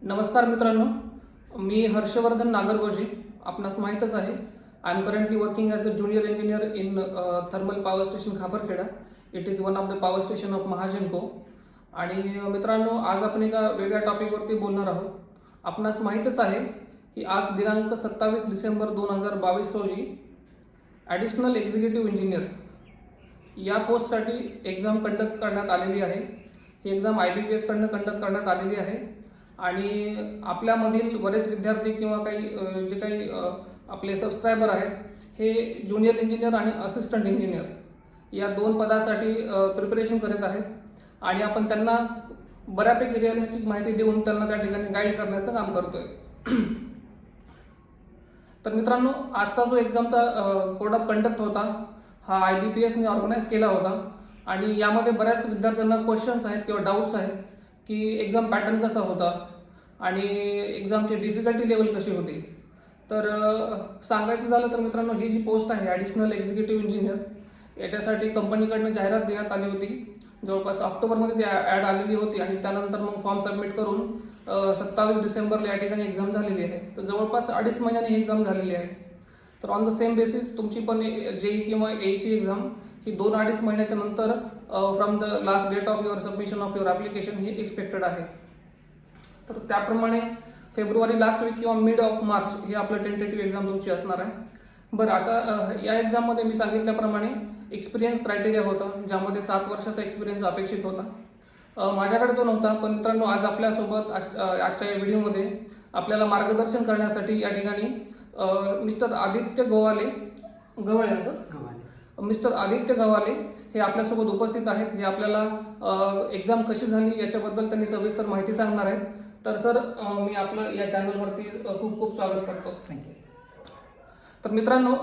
नमस्कार मित्रांनो, मी हर्षवर्धन नागरगोजे. आपणास माहीतच आहे, I am currently working as a junior engineer in thermal power station Khaparkheda. It is one of the power station of Mahagenco. आणि मित्रांनो, आज आपण एका वेगळ्या टॉपिकवरती बोलणार आहोत. आपणास माहीतच आहे की आज दिनांक 27 डिसेंबर 2022 रोजी ॲडिशनल एक्झिक्युटिव्ह इंजिनियर या पोस्टसाठी एक्झाम कंडक्ट करण्यात आलेली आहे. ही एक्झाम IBPS कडनं कंडक्ट करण्यात आलेली आहे. आणि आपल्यामधील बरेच विद्यार्थी किंवा काही जे काही आपले सबस्क्रायबर आहेत, हे ज्युनियर इंजिनियर आणि असिस्टंट इंजिनियर या दोन पदासाठी प्रिपरेशन करत आहेत. आणि आपण त्यांना बऱ्यापैकी रिअलिस्टिक माहिती देऊन त्यांना त्या ठिकाणी गाईड करण्याचं काम करतोय. तर मित्रांनो, आजचा जो एक्झामचा कोड ऑफ कंडक्ट होता हा IBPSने ऑर्गनाईज केला होता. आणि यामध्ये बऱ्याच विद्यार्थ्यांना क्वेश्चन्स आहेत किंवा डाऊट्स आहेत की एक्झाम पॅटर्न कसा होता आणि एक्झामची डिफिकल्टी लेवल कशी होती. तर सांगायचं झालं तर मित्रांनो, ही जी पोस्ट आहे ॲडिशनल एक्झिक्युटिव्ह इंजिनियर, याच्यासाठी कंपनीकडनं जाहिरात देण्यात आली होती. जवळपास ऑक्टोबरमध्ये ती ॲड आलेली होती आणि त्यानंतर मग फॉर्म सबमिट करून 27 डिसेंबरला या ठिकाणी एक्झाम झालेली आहे. तर जवळपास 2.5 महिन्याने ही एक्झाम झालेली आहे. तर ऑन द सेम बेसिस तुमची पण JEE किंवा AEची एक्झाम ही 2-2.5 महिन्याच्या नंतर from the last date of your submission of your application ही एक्सपेक्टेड आहे. तर त्याप्रमाणे फेब्रुवारी लास्ट वीक किंवा मिड ऑफ मार्च हे आपलं टेंटेटिव्ह एक्झाम तुमची असणार आहे. बरं, आता या एक्झाममध्ये मी सांगितल्याप्रमाणे एक्सपिरियन्स क्रायटेरिया होता, ज्यामध्ये 7 वर्षाचा एक्सपिरियन्स अपेक्षित होता. माझ्याकडे तो नव्हता, पण मित्रांनो आज आपल्यासोबत आजच्या या व्हिडिओमध्ये आपल्याला मार्गदर्शन करण्यासाठी या ठिकाणी मिस्टर आदित्य गव्हाले हे आपल्यासोबत उपस्थित आहेत. हे आपल्याला एक्झाम कशी झाली याच्याबद्दल त्यांनी सविस्तर माहिती सांगणार आहेत. तर सर, मी आपलं या चॅनलवरती खूप खूप स्वागत करतो. थँक्यू. तर मित्रांनो,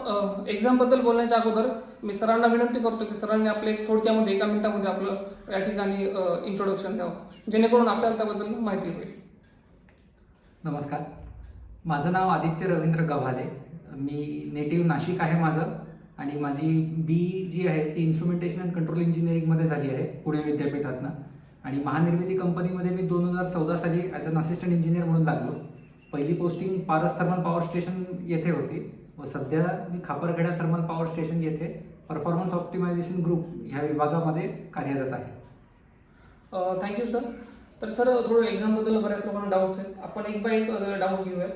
एक्झामबद्दल बोलण्याच्या अगोदर मी सरांना विनंती करतो की सरांनी आपले थोडक्यामध्ये 1 मिनिटामध्ये आपलं या ठिकाणी इंट्रोडक्शन द्यावं, जेणेकरून आपल्याला त्याबद्दल माहिती होईल. नमस्कार, माझं नाव आदित्य रवींद्र गव्हाले. मी नेटिव्ह नाशिक आहे माझं. आणि माझी BE जी आहे ती इन्स्ट्रुमेंटेशन अँड कंट्रोल इंजिनिअरिंगमध्ये झाली आहे पुणे विद्यापीठातनं. आणि महानिर्मिती कंपनीमध्ये मी 2014 साली ॲज अन असिस्टंट इंजिनियर म्हणून लागलो. पहिली posting Paras thermal power station येथे होती व सध्या मी खापरखेडा थर्मल पॉवर स्टेशन येथे परफॉर्मन्स ऑप्टिमायझेशन ग्रुप ह्या विभागामध्ये कार्यरत आहे. Thank you sir. तर सर, थोडं एक्झामबद्दल बऱ्याच लोकांना डाऊट्स आहेत. आपण एक बाय एक डाऊट्स घेऊया.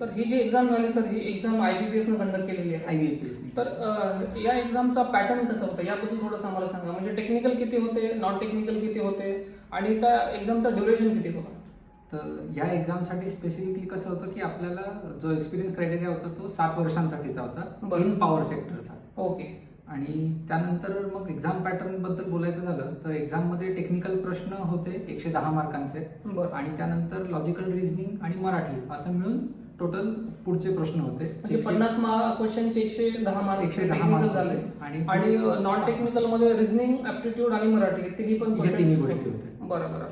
तर ही जी एक्झाम झाली सर, ही एक्झाम IBPSनं कंडक्ट केलेली आहे. IBPS. तर या एक्झामचा पॅटर्न कसा होता याबद्दल थोडंसं आम्हाला सांगा. म्हणजे टेक्निकल किती होते, नॉन टेक्निकल किती होते आणि त्या एक्झामचा ड्युरेशन किती होता. तर या एक्झामसाठी स्पेसिफिकली कसं होतं की आपल्याला जो एक्सपिरियन्स क्रायटेरिया होता तो 7 वर्षांसाठीचा होता इन पॉवर सेक्टरचा. ओके. आणि त्यानंतर मग एक्झाम पॅटर्न बद्दल बोलायचं झालं तर एक्झाममध्ये टेक्निकल प्रश्न होते 110 मार्कांचे. आणि त्यानंतर लॉजिकल रिझनिंग आणि मराठी असं मिळून टोटल पुढचे प्रश्न होते. म्हणजे 50 क्वेश्चनचे 110 मार्क 110 मार्क झाले. आणि नॉन टेक्निकल मध्ये रिझनिंग, ॲप्टिट्यूड आणि मराठी तिन्ही पण गोष्टी होते. बरोबर.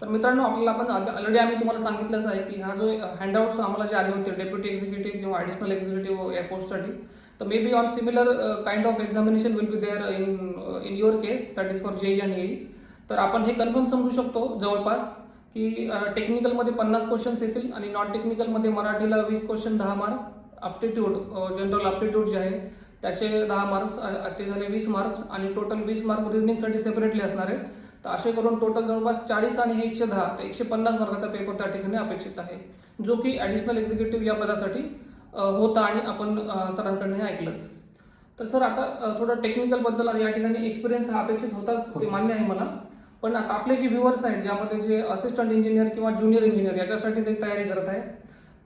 तर मित्रांनो, आपल्याला आपण ऑलरेडी आम्ही तुम्हाला सांगितलंच आहे की हा जो हँडआउट्स आम्हाला जे आले होते डेप्युटी एक्झिक्युटिव्ह किंवा ॲडिशनल एक्झिक्युटिव्ह या पोस्टसाठी, तर maybe on similar kind of examination will be there in your case, that is for JEE आणि AE. तर आपण हे कन्फर्म समजू शकतो जवळपास की टेक्निकलमध्ये 50 क्वेश्चन्स येतील आणि नॉन टेक्निकलमध्ये मराठीला 20 question 10 mark, aptitude general aptitude जे आहे त्याचे 10 मार्क्स, ते झाले 20 मार्क्स आणि टोटल 20 मार्क रिझनिंगसाठी सेपरेटली असणार आहेत. तर असे करून टोटल जवळपास 40 आणि हे 110 तर 150 मार्काचा पेपर त्या ठिकाणी अपेक्षित आहे, जो की ॲडिशनल एक्झिक्युटिव्ह या पदासाठी होता आणि आपण सरांकडनं हे ऐकलंच. तर सर, आता थोडं टेक्निकलबद्दल या ठिकाणी एक्सपिरियन्स हा अपेक्षित होताच, ते मान्य आहे मला. पण आता आपले जे व्ह्युअर्स आहेत, ज्यामध्ये जे असिस्टंट इंजिनियर किंवा ज्युनियर इंजिनियर याच्यासाठी ते तयारी करत आहे,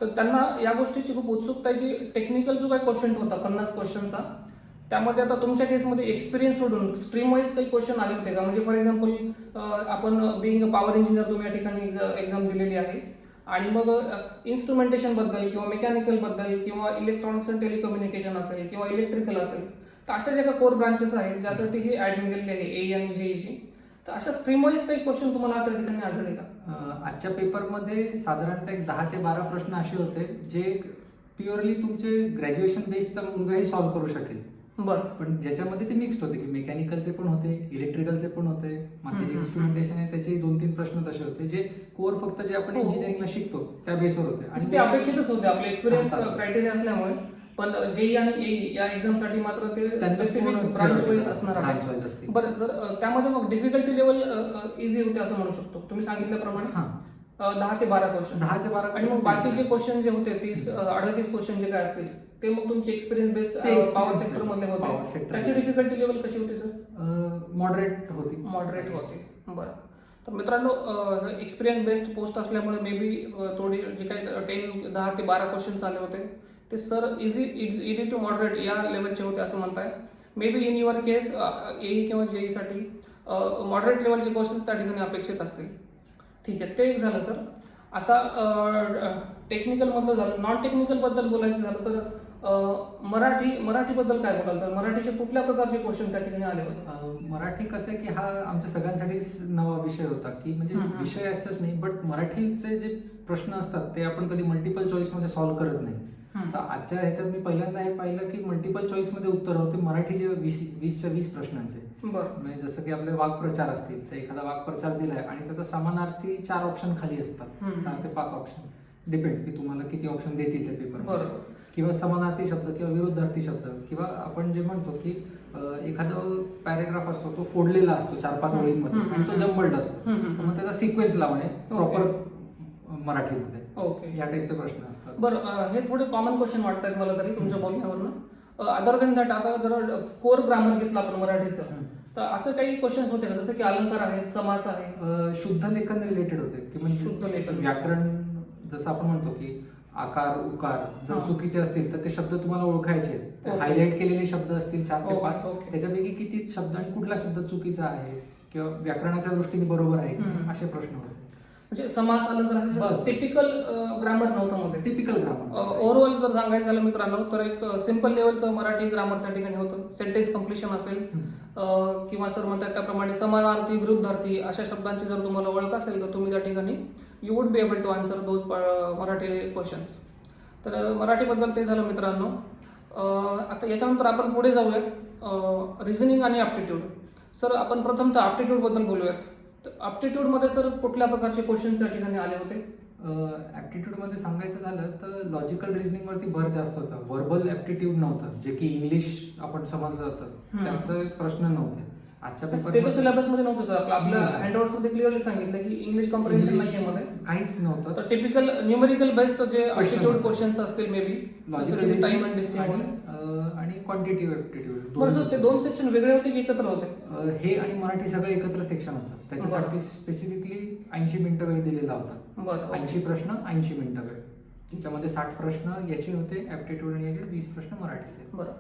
तर त्यांना या गोष्टीची खूप उत्सुकता आहे की टेक्निकल जो काही क्वेश्चन होता 50 क्वेश्चनचा, त्यामध्ये आता तुमच्या केसमध्ये एक्सपिरियन्स सोडून स्ट्रीम वाईज काही क्वेश्चन आले होते का. म्हणजे फॉर एक्झाम्पल आपण बिईंग अ पॉवर इंजिनियर तुम्ही या ठिकाणी एक्झाम दिलेली आहे आणि मग इन्स्ट्रुमेंटेशनबद्दल किंवा मेकॅनिकलबद्दल किंवा इलेक्ट्रॉनिक्स अँड टेलिकम्युनिकेशन असेल किंवा इलेक्ट्रिकल असेल, तर अशा ज्या कोर ब्रांचेस आहेत ज्यासाठी हे ॲड निघालेली आहे AE आणि JEEची, तर अशा स्ट्रीम वाईज काही क्वेश्चन तुम्हाला त्या ठिकाणी आढळले का. आजच्या पेपरमध्ये साधारणतः एक 10 ते 12 प्रश्न असे होते जे प्युअरली तुमचे ग्रॅज्युएशन बेसचा मुलगाही सॉल्व्ह करू शकेल. बरं. पण ज्याच्यामध्ये ते मिक्स्ड होते की मेकॅनिकलचे पण होते, इलेक्ट्रिकलचे पण होते, माझे जे इन्स्ट्रुमेंटेशन आहे त्याचे 2-3 प्रश्न तसे होते जे कोर फक्त जे आपण हो. इंजिनिअरिंगला शिकतो त्या बेसवर होते. आणि ते अपेक्षितच होते आपले एक्सपिरियन्स हा, क्रायटेरिया असल्यामुळे. पण जेई आणि AE या एक्झामसाठी मात्र ते त्यांना स्पेसिफिक पूर्ण ब्रांच theoretical वाईज असणार आहे. branch wise असते. बरं, जर त्यामध्ये मग डिफिकल्टी लेवल इझी होते असं म्हणू शकतो तुम्ही सांगितल्याप्रमाणे. हा 10 ते 12 क्वेश्चन 10 ते 12 आणि मग बाकीचे क्वेश्चन जे होते 38 क्वेश्चन जे काय असतील ते मग तुमचे एक्सपिरियन्स बेस ते experience पॉवर based. सेक्टर मधले Power होते. sector त्याची मध्ये. डिफिकल्टी लेवल कशी होती सर? मॉडरेट होती. मॉडरेट होते. बरं. तर मित्रांनो, एक्सपिरियन्स बेस्ड पोस्ट असल्यामुळे मे बी थोडी जे काही 10 ते 12 क्वेश्चन्स आले होते ते सर इझी टू मॉडरेट या लेवलचे होते असं म्हणताय. May be in your case AE किंवा JE साठी मॉडरेट लेवलचे क्वेश्चन्स त्या ठिकाणी अपेक्षित असतील. ठीक आहे, ते एक झालं सर. आता टेक्निकलमधलं झालं. नॉन टेक्निकलबद्दल बोलायचं झालं तर मराठीबद्दल काय बोलाल सर? मराठीचे कुठल्या प्रकारचे क्वेश्चन त्या ठिकाणी आले होते? मराठी कसं आहे की हा आमच्या सगळ्यांसाठीच नवा विषय होता की म्हणजे विषय असतच नाही, बट मराठीचे जे प्रश्न असतात ते आपण कधी मल्टिपल चॉईस मध्ये सॉल्व्ह करत नाही. तर आजच्या ह्याच्यात मी पहिल्यांदा हे पाहिलं की मल्टिपल चॉईस मध्ये उत्तर होते मराठीचे 20 प्रश्नांचे. बरं. म्हणजे जसं की आपले वाक्प्रचार असतील तर एखादा वाक्प्रचार दिलाय आणि त्याचा समानार्थी 4 ऑप्शन खाली असतात, 4 ते 5 ऑप्शन, डिपेंड्स की तुम्हाला किती ऑप्शन देतील त्या पेपर. बरोबर. किंवा समानार्थी शब्द किंवा विरुद्धार्थी शब्द किंवा आपण जे म्हणतो की एखादा पॅरेग्राफ असतो तो फोडलेला असतो 4-5 ओळींमध्ये आणि तो जम्बल्ड असतो, तर मग त्याचा सिक्वेन्स लावणे प्रॉपर मराठीमध्ये. ओके. या टाईपचे प्रश्न असतात. बरं, हे थोडे कॉमन क्वेश्चन वाटतात मला तरी तुमच्या बोलण्यावरनं. अदर देन दॅट, आता जर कोर ग्रामर घेतलं आपण मराठीचं तर असं काही क्वेश्चन्स होते का, जसं की अलंकार आहे, समास आहे? शुद्ध लेखन रिलेटेड होते की म्हणजे शुद्ध लेखन. व्याकरण जसं आपण म्हणतो की आकार उकार जर चुकीचे असतील तर ते शब्द तुम्हाला ओळखायचे. Okay. हायलाइट केलेले शब्द असतील 4 ते 5, Okay. त्याच्यापैकी किती शब्द आणि कुठला शब्द चुकीचा आहे किंवा व्याकरणाच्या दृष्टीने बरोबर आहे असे प्रश्न होते. म्हणजे समास, अलंकार असं बस. टिपिकल ग्रामर नव्हतं मध्ये. Typical grammar. ओव्हरऑल जर सांगायचं झालं मित्रांनो तर एक सिम्पल लेवलचं मराठी ग्रामर त्या ठिकाणी होतं. सेंटेन्स कम्प्लिशन असेल किंवा सर म्हणतात त्याप्रमाणे समानार्थी, विरुद्धार्थी अशा शब्दांची जर तुम्हाला ओळख असेल तर तुम्ही त्या ठिकाणी you would be able to answer those Marathi questions. तर मराठीबद्दल ते झालं मित्रांनो. आता याच्यानंतर आपण पुढे जाऊयात रिझनिंग आणि ॲप्टिट्यूड. सर आपण प्रथमतः ॲप्टिट्यूडबद्दल बोलूयात. तर ॲप्टिट्यूडमध्ये सर कुठल्या प्रकारचे क्वेश्चन्स त्या ठिकाणी आले होते? ऍप्टिट्यूड मध्ये सांगायचं झालं तर लॉजिकल रिझनिंग वरती भर जास्त होता. व्हर्बल ऍप्टिट्यूड नव्हतं, जे की इंग्लिश आपण समजलं जातं त्याचे प्रश्न नव्हते आजच्या ते तर पेपर. सिलेबस मध्ये नव्हतं सर. आपल्या हँडआउट्स मध्ये क्लिअरली सांगितलं की इंग्लिश कम्प्रिहेन्शन नाहीये मध्ये. काहीच नव्हतं. तर टिपिकल न्यूमेरिकल बेस्ड जे ॲप्टिट्यूड क्वेश्चन्स असतील may be logical time and distance आणि क्वांटिटेटिव्ह ऍप्टिट्यूड. बरं सर, ते 2 सेक्शन वेगळे होते की एकत्र होते? हे आणि मराठी सगळे एकत्र सेक्शन होतं. त्याच्यासाठी स्पेसिफिकली 80 मिनिटं वेळ दिलेला होता. बरं. 80 प्रश्न 80 मिनिटं वेळ, ज्याच्यामध्ये 60 प्रश्न याचे होते ऍप्टिट्यूड आणि याचे 20 प्रश्न मराठीचे. बरं.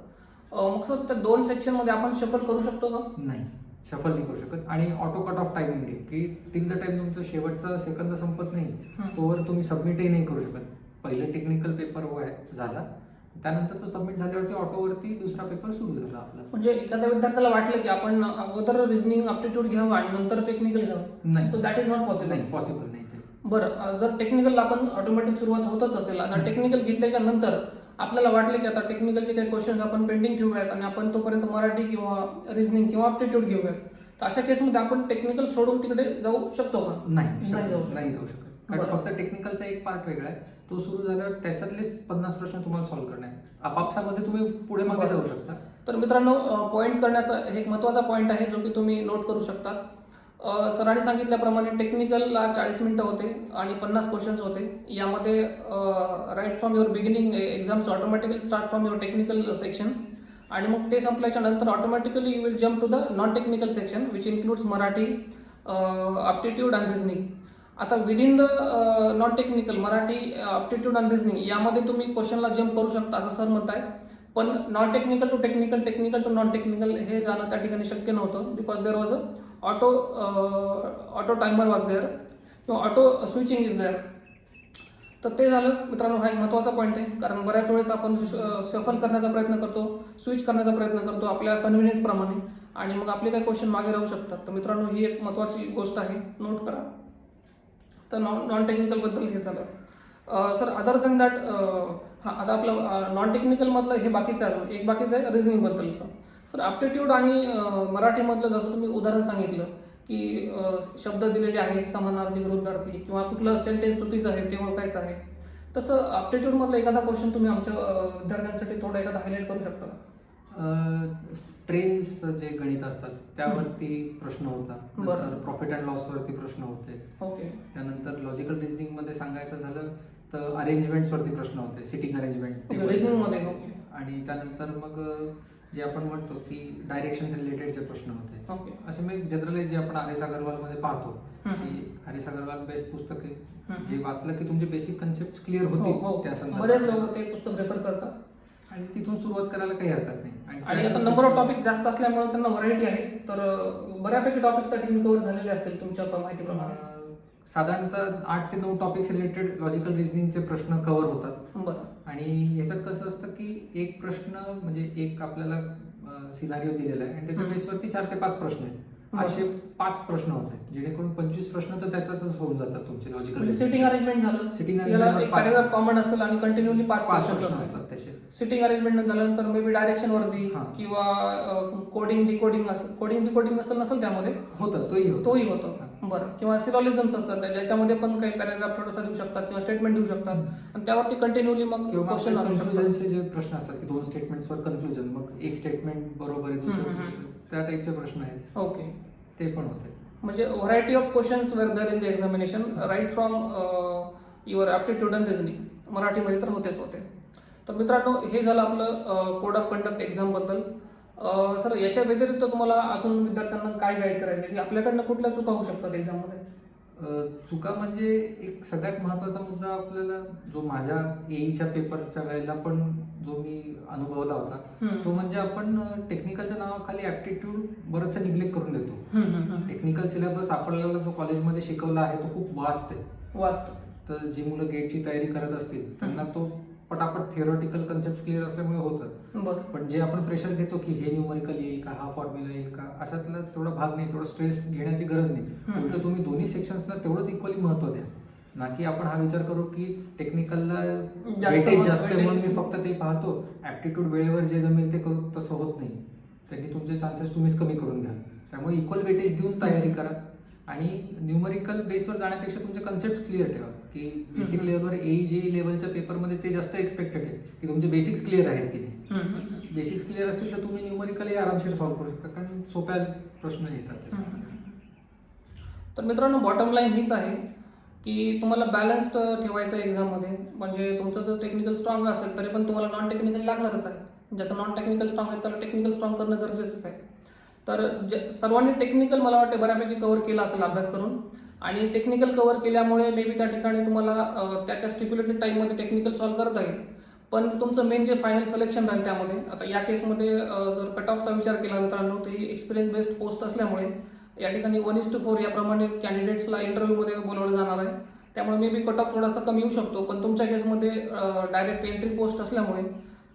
मग सर त्या 2 सेक्शन मध्ये आपण शफल करू शकतो का? नाही, शफल नाही करू शकत. आणि ऑटो कट ऑफ टायमिंग आहे की टिल द टाइम तुमचं शेवटचा सेकंद संपत नाही तोवर तुम्ही सबमिटही नाही करू शकत. पहिलं टेक्निकल पेपर झाला, त्यानंतर तो सबमिट झाल्यावरती ऑटोवरती दुसरा पेपर सुरू झाला आपला. म्हणजे एखाद्या विद्यार्थ्याला वाटलं की आपण अगोदर रिझनिंग ॲप्टिट्यूड घ्यावं आणि नंतर टेक्निकल घ्यावं, नाही, तर दॅट इज नॉट पॉसिबल. नाही, पॉसिबल नाही ते. बरं, जर टेक्निकल आपण ऑटोमॅटिक सुरुवात होतच असेल आणि टेक्निकल घेतल्याच्या नंतर आपल्याला वाटलं की आता टेक्निकलचे काही क्वेश्चन्स आपण पेंडिंग ठेवूयात आणि आपण तोपर्यंत मराठी किंवा रिझनिंग किंवा ॲप्टिट्यूड घेऊयात, तर अशा केसमध्ये आपण टेक्निकल सोडून तिकडे जाऊ शकतो का? नाही जाऊ शकत. शकत. कारण फक्त टेक्निकलचा एक पार्ट वेगळा आहे, तो सुरू झाल्यावर त्याच्यातलेच 50 प्रश्न तुम्हाला सॉल्व्ह करणे आहे. आपापसामध्ये तुम्ही पुढे मागे जाऊ शकता. तर मित्रांनो, पॉईंट करण्याचा एक महत्त्वाचा पॉईंट आहे जो की तुम्ही नोट करू शकता. सरांनी सांगितल्याप्रमाणे टेक्निकलला 40 मिनिटं होते आणि 50 क्वेश्चन्स होते. यामध्ये right from your beginning exams automatically start from your technical section आणि मग ते संपल्याच्या नंतर automatically you will jump to the non technical section which includes Marathi, aptitude and reasoning. आता within the non technical Marathi, aptitude and reasoning यामध्ये तुम्ही क्वेश्चनला jump करू शकता असं सर म्हणत आहे. पण non technical to technical, technical to non technical हे जाणं त्या ठिकाणी शक्य नव्हतं. Because there was auto timer was there किंवा ऑटो स्विचिंग इज देअर. तर ते झालं मित्रांनो, हा एक महत्त्वाचा पॉईंट आहे. कारण बऱ्याच वेळेस आपण शफल करण्याचा प्रयत्न करतो, स्विच करण्याचा प्रयत्न करतो आपल्या कन्व्हिनियन्सप्रमाणे आणि मग आपले काही क्वेश्चन मागे राहू शकतात. तर मित्रांनो, ही एक महत्त्वाची गोष्ट आहे, नोट करा. तर नॉन टेक्निकलबद्दल हे झालं. सर अदर दॅन दॅट हां आता आपलं नॉन टेक्निकलमधलं हे बाकीचं आहे, अजून एक बाकीचं आहे रिझनिंगबद्दलचं. सर ॲप्टिट्यूड आणि मराठीमधलं जसं तुम्ही उदाहरण सांगितलं की शब्द दिलेले आहेत समानार्थी विरुद्धार्थी किंवा कुठलं सेंटेन्स चुकीचं आहे ते ओळखायचं आहे, तसं ॲप्टिट्यूडमधलं एखादा क्वेश्चन तुम्ही आमच्या विद्यार्थ्यांसाठी थोडं एखादा हायलाईट करू शकता का? ट्रेन्सचं जे गणित असतात त्यावरती प्रश्न होता, बरं. नंतर प्रॉफिट अँड लॉस वरती प्रश्न होते, ओके. त्यानंतर लॉजिकल रिझनिंग मध्ये सांगायचं झालं तर अरेंजमेंट्स वरती प्रश्न होते, सिटिंग अरेंजमेंट ओके रिझनिंगमध्ये ओके. आणि त्यानंतर मग जे आपण म्हणतो की डायरेक्शन रिलेटेडचे प्रश्न होते. ओके. असे मी जनरली जे आपण आर एस अगरवाल मध्ये पाहतो हम्म. की आर एस अगरवाल बेस्ट पुस्तक आहे, हम्म. जे वाचलं की तुमचे बेसिक कन्सेप्ट क्लिअर हो होतील हो त्या बरेच संदर्भात लोक ते पुस्तक रेफर करतात आणि तिथून सुरुवात करायला काही हरकत नाही. आणि आता नंबर ऑफ टॉपिक जास्त असल्यामुळे त्यांना व्हरायटी आहे, तर बऱ्यापैकी टॉपिक्स त्या ठिकाणी कव्हर झालेले असतील तुमच्या माहितीप्रमाणे. साधारणतः 8 ते 9 टॉपिक्स रिलेटेड लॉजिकल रिझनिंगचे प्रश्न कव्हर होतात. बरं. आणि याच्यात कसं असतं की एक प्रश्न म्हणजे एक आपल्याला सिनारिओ दिलेला आहे आणि त्याच्या हम्म. बेसवरती 4 ते 5 प्रश्न आहेत. बरं. असे 5 प्रश्न होते, जेणेकरून 25 प्रश्न तर त्याच्यातच होऊन जातात तुमचे लॉजिकल. म्हणजे सिटिंग अरेंजमेंट झालं, Sitting याला arrangement एक पाच. पॅरेग्राफ कॉमन असेल आणि कंटिन्युअली 5 पाच क्वेश्चन्स प्रश्न असतात. असतात त्याचे. सिटिंग अरेंजमेंट झाल्यानंतर मे बी डायरेक्शन वरती हां. किंवा कोडिंग डिकोडिंग असेल, कोडिंग डिकोडिंग नसेल त्यामध्ये होतं, तोही तोही होतो. बरं. किंवा सिलॉलिझम्स असतात ज्याच्यामध्ये पण काही पॅरेग्राफ छोटासा देऊ शकतात किंवा स्टेटमेंट देऊ शकतात आणि त्यावरती कंटिन्युअली मग किंवा क्वेश्चन असू शकतात. कन्क्लुजनचे जे प्रश्न असतात की 2 स्टेटमेंट्सवर कन्क्लुजन, मग एक स्टेटमेंट बरोबर आहे दुसरं हम्म. चुकीचं आहे, त्या टाईपचे प्रश्न आहेत, ओके. ते पण होते. म्हणजे variety of questions where there in the examination right from your aptitude and reasoning मराठीमध्ये तर होतेच होते. तर मित्रांनो हे झालं आपलं कोड ऑफ कंडक्ट एक्झामबद्दल. सर याच्या व्यतिरिक्त तुम्हाला अजून विद्यार्थ्यांना काय गाईड करायचं आहे की आपल्याकडनं कुठल्या चुका होऊ शकतात एक्झाममध्ये? चुका म्हणजे एक सगळ्यात महत्त्वाचा मुद्दा आपल्याला जो माझ्या एईच्या पेपरच्या वेळेला पण जो मी अनुभवला होता तो म्हणजे आपण टेक्निकलच्या नावाखाली ॲप्टिट्यूड बरंचसं निग्लेक्ट करून देतो. टेक्निकल सिलेबस आपल्याला जो कॉलेजमध्ये शिकवला आहे तो खूप वास्ट आहे. वास्ट. तर जी मुलं गेटची तयारी करत असतील त्यांना तो पटापट थिअरॉटिकल कन्सेप्ट क्लिअर असल्यामुळे होतं. बरं. पण जे आपण प्रेशर घेतो की हे न्यूमरिकल येईल का, हा फॉर्म्युला येईल का, अशातला तेवढा भाग नाही, तेवढा स्ट्रेस घेण्याची गरज नाही. उलट तुम्ही दोन्ही सेक्शन्सला तेवढंच इक्वली महत्त्व द्या, ना की आपण हा विचार करू की टेक्निकलला वेटेज जास्त आहे म्हणून मी फक्त ते पाहतो, ॲप्टिट्यूड वेळेवर जे जमेल ते करू. तसं होत नाही. त्यांनी तुमचे चान्सेस तुम्हीच कमी करून घ्या. त्यामुळे इक्वल वेटेज देऊन तयारी करा आणि न्यूमरिकल बेसवर जाण्यापेक्षा तुमचे कन्सेप्ट क्लिअर ठेवा की बेसिक लेवलवर एई लेवलच्या पेपरमध्ये ते जास्त एक्सपेक्टेड आहे की तुमचे बेसिक्स क्लिअर आहेत की नाही. बेसिक्स क्लिअर असतील तर तुम्ही न्यूमरिकली आरामशीर सॉल्व्ह करू शकता, कारण सोप्या प्रश्न येतात. तर मित्रांनो बॉटम लाईन हीच आहे की तुम्हाला बॅलन्स्ड ठेवायचं आहे एक्झाममध्ये. म्हणजे तुमचं जर टेक्निकल स्ट्रॉंग असेल तरी पण तुम्हाला नॉन टेक्निकल लागणारच आहे. ज्याचं नॉन टेक्निकल स्ट्रॉंग आहे त्याला टेक्निकल स्ट्रॉंग करणं गरजेचंच आहे. तर सर्वांनी टेक्निकल मला वाटते बऱ्यापैकी कव्हर केला असेल अभ्यास करून, आणि टेक्निकल कव्हर केल्यामुळे मे बी त्या ठिकाणी तुम्हाला त्या स्टिप्युलेटेड टाईममध्ये टेक्निकल सॉल्व्ह करता येईल. पण तुमचं मेन जे फायनल सिलेक्शन राहील त्यामध्ये आता या केसमध्ये जर कट ऑफचा विचार केला मित्रांनो तर ही एक्सपिरियन्स बेस्ड पोस्ट असल्यामुळे या ठिकाणी 1:4 याप्रमाणे कॅन्डिडेट्सला इंटरव्ह्यूमध्ये बोलवलं जाणार आहे. त्यामुळे मे बी कट ऑफ थोडासा कमी येऊ शकतो, पण तुमच्या केसमध्ये डायरेक्ट एंट्री पोस्ट असल्यामुळे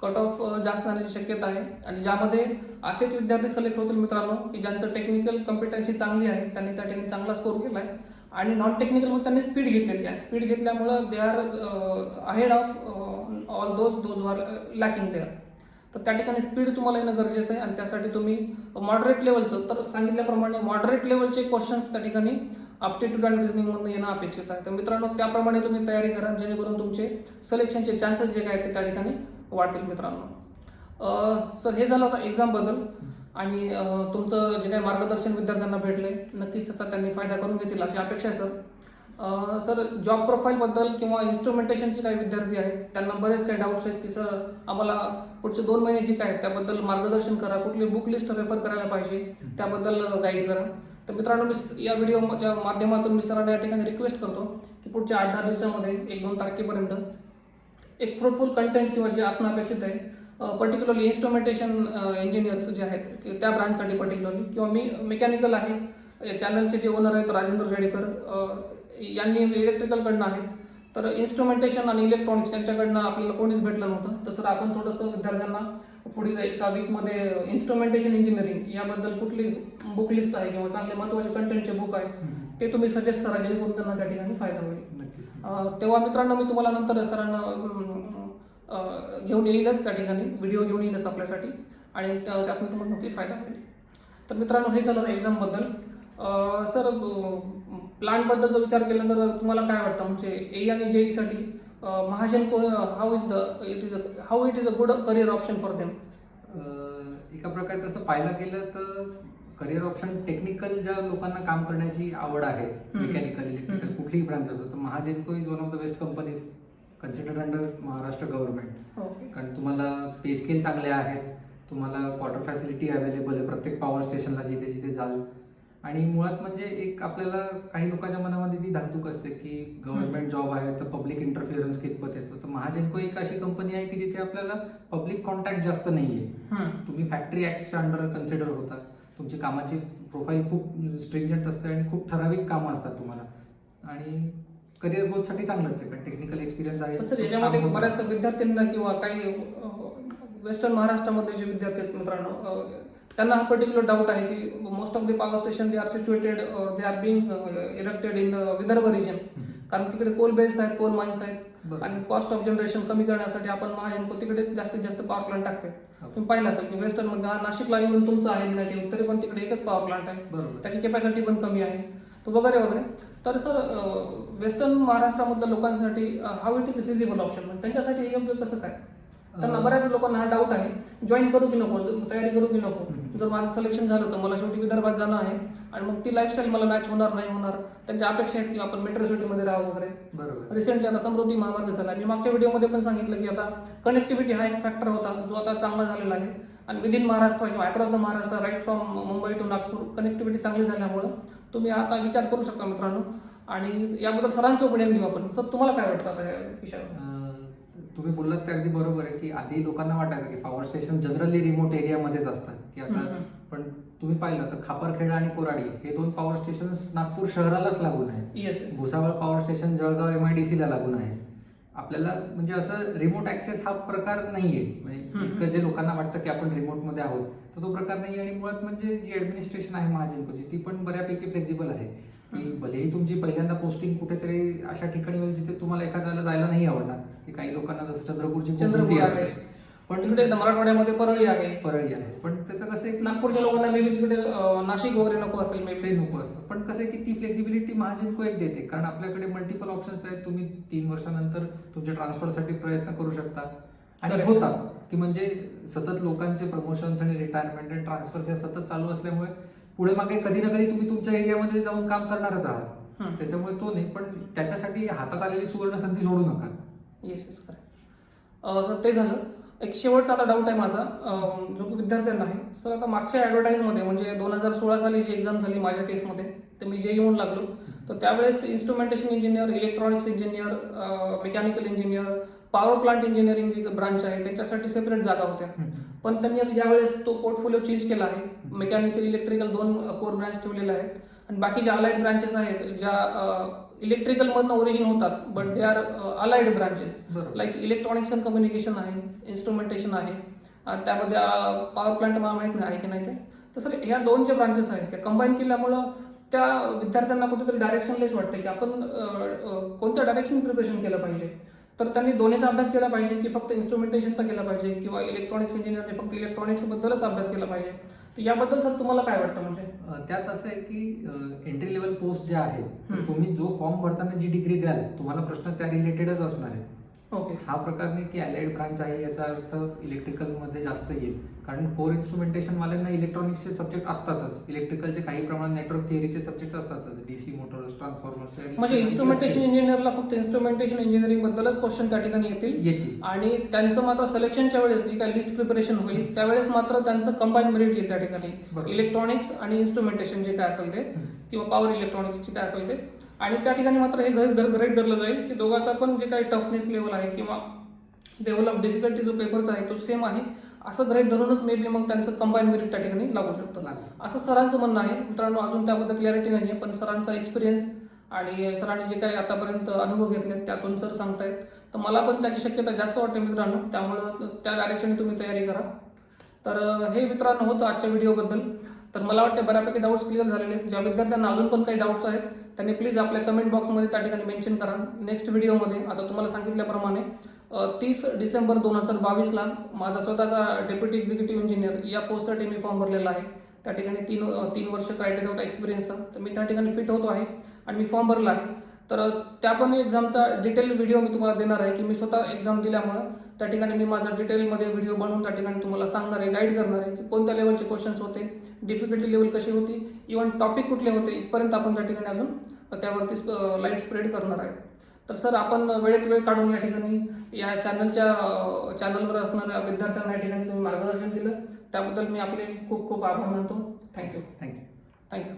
कट ऑफ जास्त जाण्याची शक्यता आहे. आणि ज्यामध्ये असेच विद्यार्थी सिलेक्ट होतील मित्रांनो की ज्यांचं टेक्निकल कॉम्पिटन्सी चांगली आहे, त्यांनी त्या ठिकाणी चांगला स्कोर केला आहे आणि नॉन टेक्निकलमध्ये त्यांनी स्पीड घेतलेली आहे. स्पीड घेतल्यामुळं they are ahead of all those who are lacking there. तर त्या ठिकाणी स्पीड तुम्हाला येणं गरजेचं आहे आणि त्यासाठी तुम्ही मॉडरेट लेवलचं तर सांगितल्याप्रमाणे मॉडरेट लेवलचे क्वेश्चन्स त्या ठिकाणी ॲप्टिट्यूड आणि रिझनिंगमधून येणं अपेक्षित आहे. तर मित्रांनो त्याप्रमाणे तुम्ही तयारी करा जेणेकरून तुमचे सिलेक्शनचे चान्सेस जे काय ते त्या ठिकाणी वाढतील मित्रांनो. सर हे झालं आता एक्झामबद्दल आणि तुमचं जे काही मार्गदर्शन विद्यार्थ्यांना भेटले नक्कीच त्याचा त्यांनी फायदा करून घेतील अशी अपेक्षा आहे सर. सर जॉब प्रोफाईलबद्दल किंवा इन्स्ट्रुमेंटेशनचे काही विद्यार्थी आहेत त्यांना बरेच काही डाऊट्स आहेत की सर आम्हाला पुढचे 2 महिने जे काय त्याबद्दल मार्गदर्शन करा, कुठली बुक लिस्ट रेफर करायला पाहिजे त्याबद्दल गाईड करा. तर मित्रांनो मी या व्हिडिओच्या माध्यमातून मी सरांना या ठिकाणी रिक्वेस्ट करतो की पुढच्या 8-10 दिवसामध्ये 1-2 तारखेपर्यंत एक फ्रुटफुल कंटेंट किंवा जे असणं अपेक्षित आहे पर्टिक्युलरली इन्स्ट्रुमेंटेशन इंजिनियर्स जे आहेत त्या ब्रांचसाठी पर्टिक्युलरली किंवा मी मेकॅनिकल आहे चॅनलचे जे ओनर आहेत राजेंद्र रेडेकर यांनी इलेक्ट्रिकलकडनं आहेत तर इन्स्ट्रुमेंटेशन आणि इलेक्ट्रॉनिक्स यांच्याकडनं आपल्याला कोणीच भेटलं नव्हतं. तर सर आपण थोडंसं विद्यार्थ्यांना पुढील एका वीकमध्ये इन्स्ट्रुमेंटेशन इंजिनिअरिंग याबद्दल कुठली बुक लिस्ट आहे किंवा चांगले महत्त्वाचे कंटेंटचे बुक आहे ते तुम्ही सजेस्ट करा, जेणेकरून त्यांना त्या ठिकाणी फायदा होईल. नक्कीच. तेव्हा मित्रांनो मी तुम्हाला नंतर सरांना घेऊन येईलच, त्या ठिकाणी व्हिडिओ घेऊन येईलच आपल्यासाठी, आणि त्यातून तुम्हाला नक्की फायदा होईल. तर मित्रांनो हे झालं एक्झामबद्दल. सर प्लॅनबद्दल जर विचार केला तर तुम्हाला काय वाटतं, म्हणजे ए आणि जेईसाठी Mahagenco how it is a good career option for them? एका प्रकारे तसं पाहायला गेलं तर करिअर ऑप्शन टेक्निकल ज्या लोकांना काम करण्याची आवड आहे, मेकॅनिकल इलेक्ट्रिकल कुठलीही ब्रांच असो, तर Mahagenco is one of the best companies considered under Maharashtra government. Okay. कारण तुम्हाला पे स्केल चांगले आहेत, तुम्हाला क्वार्टर फॅसिलिटी अवेलेबल आहे प्रत्येक पॉवर स्टेशनला जिथे जिथे जाल, आणि मुळात म्हणजे एक आपल्याला काही लोकांच्या मनामध्ये ती धाकधूक असते की गव्हर्नमेंट जॉब आहे तर पब्लिक इंटरफिअरन्स कितपत येतो. तर महाजेनको एक अशी कंपनी आहे की जिथे आपल्याला पब्लिक कॉन्टॅक्ट जास्त नाहीये. तुम्ही फॅक्टरी ऍक्टच्या अंडर कन्सिडर होता, तुमची कामाची प्रोफाईल खूप स्ट्रिंजंट असते आणि खूप ठराविक कामं असतात तुम्हाला, आणि करिअर ग्रोथसाठी चांगलंच आहे कारण टेक्निकल एक्सपिरियन्स आहे. सर याच्यामध्ये बऱ्याच विद्यार्थ्यांना किंवा काही वेस्टर्न महाराष्ट्रामध्ये जे विद्यार्थी आहेत मित्रांनो, त्यांना हा पर्टिक्युलर डाऊट आहे की most of the power station they are situated, they are being erected in Vidarbha region, कारण तिकडे कोल बेल्ट्स आहेत, कोल माइन्स आहेत, आणि कॉस्ट ऑफ जनरेशन कमी करण्यासाठी आपण महाजेनको तिकडे जास्तीत जास्त पॉवर प्लांट टाकते. तुम्ही पाहिलं असेल की वेस्टर्न मध्ये नाशिकला येऊन तुमचं आहे नेटिव्ह, तरी पण तिकडे एकच पॉवर प्लांट आहे, त्याची कॅपॅसिटी पण कमी आहे, तो वगैरे वगैरे. तर सर वेस्टर्न महाराष्ट्रामधल्या लोकांसाठी how it is feasible option, त्यांच्यासाठी हे योग्य कसं काय? त्यांना बऱ्याच लोकांना हा डाऊट आहे, जॉईन करू की नको, तयारी करू की नको, जर माझं सिलेक्शन झालं तर मला शेवटी विदर्भात जाणं आहे आणि मग ती लाईफस्टाईल मला मॅच होणार नाही होणार, त्यांच्या अपेक्षा आहेत की आपण मेट्रो सिटीमध्ये राहावं वगैरे. बरोबर. रिसेंटली आता समृद्धी महामार्ग झाला, मी मागच्या व्हिडिओमध्ये पण सांगितलं की आता कनेक्टिव्हिटी हा एक फॅक्टर होता जो आता चांगला झालेला आहे, आणि विदिन महाराष्ट्र किंवा across the Maharashtra right from Mumbai to Nagpur connectivity चांगली झाल्यामुळं तुम्ही आता विचार करू शकता मित्रांनो, आणि याबद्दल सरांचं ओपिनियन घेऊ आपण. सर तुम्हाला काय वाटतं आता या विषयावर? तुम्ही बोललात ते अगदी बरोबर आहे की आधी लोकांना वाटायचं की पॉवर स्टेशन जनरली रिमोट एरियामध्येच असतात की आता, पण तुम्ही पाहिलं तर खापरखेडा आणि कोराडी हे दोन पॉवर स्टेशन नागपूर शहरालाच लागून आहे. Bhusawal power station Jalgaon MIDC ला लागून आहे. आपल्याला म्हणजे असं रिमोट ऍक्सेस हा प्रकार नाहीये, म्हणजे इतकं जे लोकांना वाटतं की आपण रिमोटमध्ये आहोत तर तो प्रकार नाही. आणि मुळात म्हणजे जी ऍडमिनिस्ट्रेशन आहे महाजेनकोची ती पण बऱ्यापैकी फ्लेक्झिबल आहे की भलेही तुमची पहिल्यांदा पोस्टिंग कुठेतरी अशा ठिकाणी होईल जिथे तुम्हाला एखाद्याला जायला नाही आवडणार, की काही लोकांना जसं चंद्रपूर आहे, पण तिकडे मराठवाड्यामध्ये परळी आहे, पण त्याचं कसं आहे, नागपूरच्या लोकांना मे बी तिकडे नाशिक वगैरे नको असेल, मे ते नको असतं. पण कसं आहे की ती फ्लेक्झिबिलिटी महाजेनको एक देते, कारण आपल्याकडे मल्टिपल ऑप्शन्स आहेत. तुम्ही 3 वर्षानंतर तुमच्या ट्रान्सफरसाठी प्रयत्न करू शकता, आणि होतात की म्हणजे सतत लोकांचे प्रमोशन्स आणि रिटायरमेंट आणि ट्रान्सफर सतत चालू असल्यामुळे पुढे मागे कधी ना कधी तुम्ही तुमच्या एरियामध्ये जाऊन काम करणारच आहात. त्याच्यामुळे तो नाही, पण त्याच्यासाठी हातात आलेली सुवर्ण संधी सोडू नका. Yes correct. सर ते झालं. एक शेवटचा आता डाऊट आहे माझा, जो विद्यार्थ्यांना आहे. सर आता मागच्या ॲडव्हर्टाईजमध्ये म्हणजे 2016 साली जी एक्झाम झाली माझ्या केसमध्ये, तर मी जे येऊन लागलो तर त्यावेळेस instrumentation engineer, electronics engineer, mechanical engineer, power plant engineering जी ब्रांच आहे त्याच्यासाठी सेपरेट जागा होत्या. पण त्यांनी आता यावेळेस तो पोर्टफोलिओ चेंज केला आहे. मेकॅनिकल इलेक्ट्रिकल 2 कोर ब्रांच ठेवलेल्या आहेत, आणि बाकी ज्या अलाइड ब्रांचेस आहेत ज्या इलेक्ट्रिकलमधनं ओरिजिन होतात but they are allied branches, like electronics and communication आहे, इन्स्ट्रुमेंटेशन आहे, त्यामध्ये पॉवर प्लांट मला माहीत नाही आहे की नाही ते. तर सर ह्या 2 ज्या ब्रांचेस आहेत त्या कंबाईन केल्यामुळं त्या विद्यार्थ्यांना कुठेतरी डायरेक्शनलेस वाटतं की आपण कोणत्या डायरेक्शन प्रिपरेशन केलं पाहिजे. तर त्यांनी दोन्हीचा अभ्यास केला पाहिजे की फक्त इन्स्ट्रुमेंटेशनचा केला पाहिजे, किंवा इलेक्ट्रॉनिक्स इंजिनियरने फक्त इलेक्ट्रॉनिक्सबद्दलच अभ्यास केला पाहिजे. तर याबद्दल सर तुम्हाला काय वाटतं? म्हणजे त्यात असं आहे की एंट्री लेवल पोस्ट ज्या आहेत तुम्ही जो फॉर्म भरताना जी डिग्री द्याल तुम्हाला प्रश्न त्या रिलेटेडच असणार आहे. ओके. हा प्रकार नाही की अलाइड ब्रांच आहे याचा अर्थ इलेक्ट्रिकलमध्ये जास्त येईल, कारण कोर इन्स्ट्रुमेंटेशन वाल्यांना इलेक्ट्रॉनिक्सचे सब्जेक्ट असतातच, इलेक्ट्रिकलचे काही प्रमाणात नेटवर्क थिअरीचे सब्जेक्ट असतातच, DC मोटर्स, ट्रान्सफॉर्मर्स. म्हणजे इन्स्ट्रुमेंटेशन इंजिनियरला फक्त इन्स्ट्रुमेंटेशन इंजिनिअरिंग बद्दलच क्वेश्चन त्या ठिकाणी येतील, आणि त्यांचं मात्र सिलेक्शनच्या वेळेस जी काही लिस्ट प्रिपरेशन होईल त्यावेळेस मात्र त्यांचं कंबाईन मेरिट येईल त्या ठिकाणी, इलेक्ट्रॉनिक्स आणि इन्स्ट्रुमेंटेशन जे काय असेल ते, किंवा पॉवर इलेक्ट्रॉनिक्सचे काय असेल ते. आणि त्या ठिकाणी मात्र हे ग्रेड धरलं जाईल की दोघांचा पण जे काही टफनेस लेवल आहे किंवा लेवल ऑफ डिफिकल्टी जो पेपरचा आहे तो सेम आहे, असं ग्रेड धरूनच मे बी मग त्यांचं कंबाईन मेरिट त्या ठिकाणी लागू शकतं, असं सरांचं म्हणणं आहे. मित्रांनो अजून त्याबद्दल क्लॅरिटी नाही आहे, पण सरांचा एक्सपिरियन्स आणि सरांनी जे काही आतापर्यंत अनुभव घेतले त्यातून सर सांगतायत, तर मला पण त्याची शक्यता जास्त वाटते मित्रांनो. त्यामुळं त्या डायरेक्शनने तुम्ही तयारी करा. तर हे मित्रांनो होतं आजच्या व्हिडिओबद्दल. तर मला वाटतं बऱ्यापैकी डाऊट्स क्लिअर झालेले आहेत. ज्या विद्यार्थ्यांना अजून पण काही डाऊट्स आहेत त्यांनी प्लीज आपल्या कमेंट बॉक्समध्ये त्या ठिकाणी मेन्शन करा. नेक्स्ट व्हिडिओमध्ये आता तुम्हाला सांगितल्याप्रमाणे 30 डिसेंबर 2022ला माझा स्वतःचा डेप्युटी एक्झिक्युटिव्ह इंजिनियर या पोस्टसाठी मी फॉर्म भरलेला आहे. त्या ठिकाणी तीन वर्ष क्रायटेरिया होता एक्सपिरियन्सचा, तर मी त्या ठिकाणी फिट होतो आहे आणि मी फॉर्म भरला आहे. तर त्या पण एक्झामचा डिटेल व्हिडिओ मी तुम्हाला देणार आहे की मी स्वतः एक्झाम दिल्यामुळं त्या ठिकाणी मी माझा डिटेलमध्ये व्हिडिओ बनवून त्या ठिकाणी तुम्हाला सांगणार आहे, गाईड करणार आहे की कोणत्या लेवलचे क्वेश्चन्स होते, डिफिकल्टी लेवल कशी होती, इव्हन टॉपिक कुठले होते, इथपर्यंत आपण त्या ठिकाणी अजून त्यावरती लाईट स्प्रेड करणार आहे. तर सर आपण वेळेत वेळ काढून या ठिकाणी या चॅनलवर असणाऱ्या विद्यार्थ्यांना या ठिकाणी तुम्ही मार्गदर्शन दिलं त्याबद्दल मी आपले खूप खूप आभार मानतो. थँक्यू. थँक्यू. थँक्यू.